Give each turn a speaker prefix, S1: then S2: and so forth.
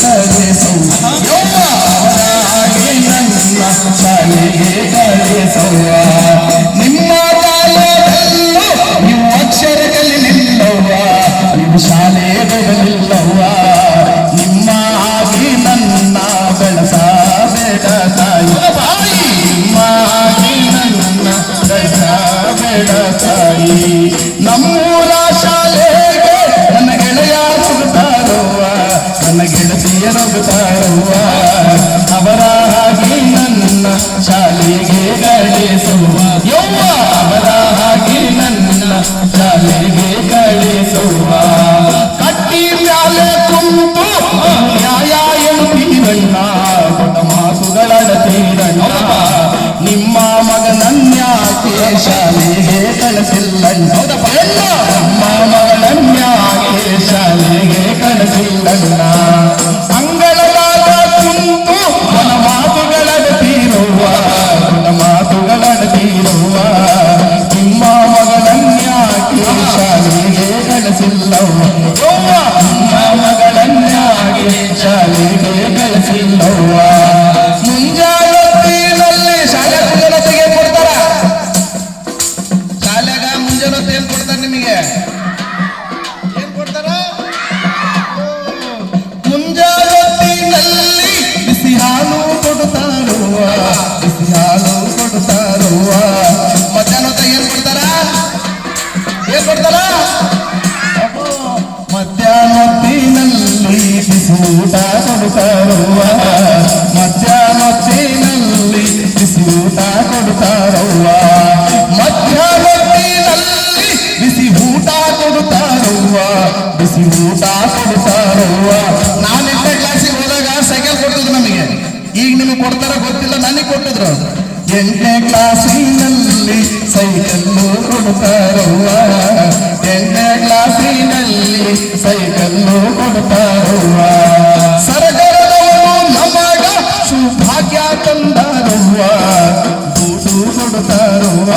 S1: ಕಳಿಸವ್ವ ಅವರಾಗಿ ನನ್ನ ಶಾಲೆಗೆ ಕಳಿಸವ್ವ ನಿಮ್ಮ ಕಾಲದಲ್ಲೂ ನೀವು ಅಕ್ಷರದಲ್ಲಿ ನಿಲ್ಲವ್ವ ನೀವು ಶಾಲೆ ಬರಲಿಲ್ಲವ್ವ ನಿಮ್ಮ ಆಗಿ ನನ್ನ ಬೆಳೆಸಬೇಡ ತಾಯಿ ನಿಮ್ಮ ಆಗಿ ನನ್ನ ಬೆಳೆಸಬೇಡ ತಾಯಿ ನಮ್ಮೂರ ಶಾಲೆಗೆ ನನ್ನ ಗೆಳೆಯರು ಹೋಗ್ತಾರವ್ವ ನನ್ನ ಗೆಳತಿಯರೊಗ್ತಾರವ್ವ ಅವರ ಹಾಗೆ ನನ್ನ ಶಾಲೆಗೆ ಕಳಿಸುವ ಯವ್ವ ಅವರ ಹಾಗೆ ನನ್ನ ಶಾಲೆಗೆ ಕಳಿಸುವ ಕಟ್ಟಿ ಮ್ಯಾಲೆ ಕುಂತು ನ್ಯಾಯ ಎನ್ನುತ್ತೀರಣ್ಣ ದೊಡ್ಡ ಮಾತುಗಳಾಡತೀರಣ್ಣ ನಿಮ್ಮ ಮಗನನ್ಯಾಕೆ ಶಾಲೆಗೆ ಕಳಿಸಿಲ್ಲಣ್ಣ ನಮ್ಮ ಮಗನನ್ಯಾಕೆ ಶಾಲೆಗೆ ಕಳಿಸಿಲ್ಲಣ್ಣ ಅಂಗಳದಾಗ ಕುಂತು ನನ್ನ ಮಾತುಗಳಾಡತೀರುವ ನನ್ನ ಮಾತುಗಳಾಡತೀರುವ ನಿಮ್ಮ ಮಗನನ್ಯಾಕೆ ಶಾಲೆಗೆ ಕಳಿಸಿಲ್ಲವ್ವ ನಿಮ್ಮ ಮಗಳನ್ಯಾಗೆ ಶಾಲೆಗೆ ಕಳಿಸಿಲ್ಲವ್ವ ಮುಂಜಾನೊತ್ತಿನಲ್ಲಿ ಶಾಲೆ ಮುಂಜಾನೊತ್ತಿಗೆ ಕೊಡ್ತಾರ ಶಾಲೆಗ ಮುಂಜಾನೊತ್ತು ಏನ್ ಕೊಡ್ತಾರ ನಿಮಗೆ ಏನ್ ಕೊಡ್ತಾರ ಮುಂಜಾನೊತ್ತಿನಲ್ಲಿ ಬಿಸಿ ಹಾಲು ಕೊಡ್ತಾರವ್ವ ಬಿಸಿ ಹಾಲು ಕೊಡ್ತಾರವ್ವ ಮಧ್ಯಾಹ್ನ ಏನ್ ಕೊಡ್ತಾರ ಏನ್ ಕೊಡ್ತಾರ ಮಧ್ಯಾಹ್ನೊತ್ತಿನಲ್ಲಿ ಬಿಸಿ ಊಟ ಕೊಡ್ತಾರವ್ವ ಮಧ್ಯಾಹ್ನೊತ್ತಿನಲ್ಲಿ ಬಿಸಿ ಊಟ ಕೊಡ್ತಾರವ್ವ ಮಧ್ಯಾಹ್ನೊತ್ತಿನಲ್ಲಿ ಬಿಸಿ ಊಟ ಕೊಡ್ತಾರವ್ವ ಬಿಸಿ ಊಟ ಕೊಡ್ತಾರವ್ವ ನಾನು 8ನೇ ಕ್ಲಾಸಿಗೆ ಹೋದಾಗ ಸೈಕಲ್ ಕೊಡ್ತಿದ್ರು ನಮಗೆ ಈಗ ನಿಮಗೆ ಕೊಡ್ತಾರ ಗೊತ್ತಿಲ್ಲ ನನಗೆ ಕೊಟ್ಟಿದ್ರು 8ನೇ ಕ್ಲಾಸಿನಲ್ಲಿ ಸೈಕಲ್ಲು ಕೊಡ್ತಾರವ್ವ 8ನೇ ಕ್ಲಾಸಿನಲ್ಲಿ ಸೈಕಲ್ಲು ಕೊಡ್ತಾರವ್ವ ಸರ್ಕಾರದವರು ನಮಗ ಸೌಭಾಗ್ಯ ತಂದಾರವ್ವ ದುಡ್ಡು ಕೊಡ್ತಾರವ್ವ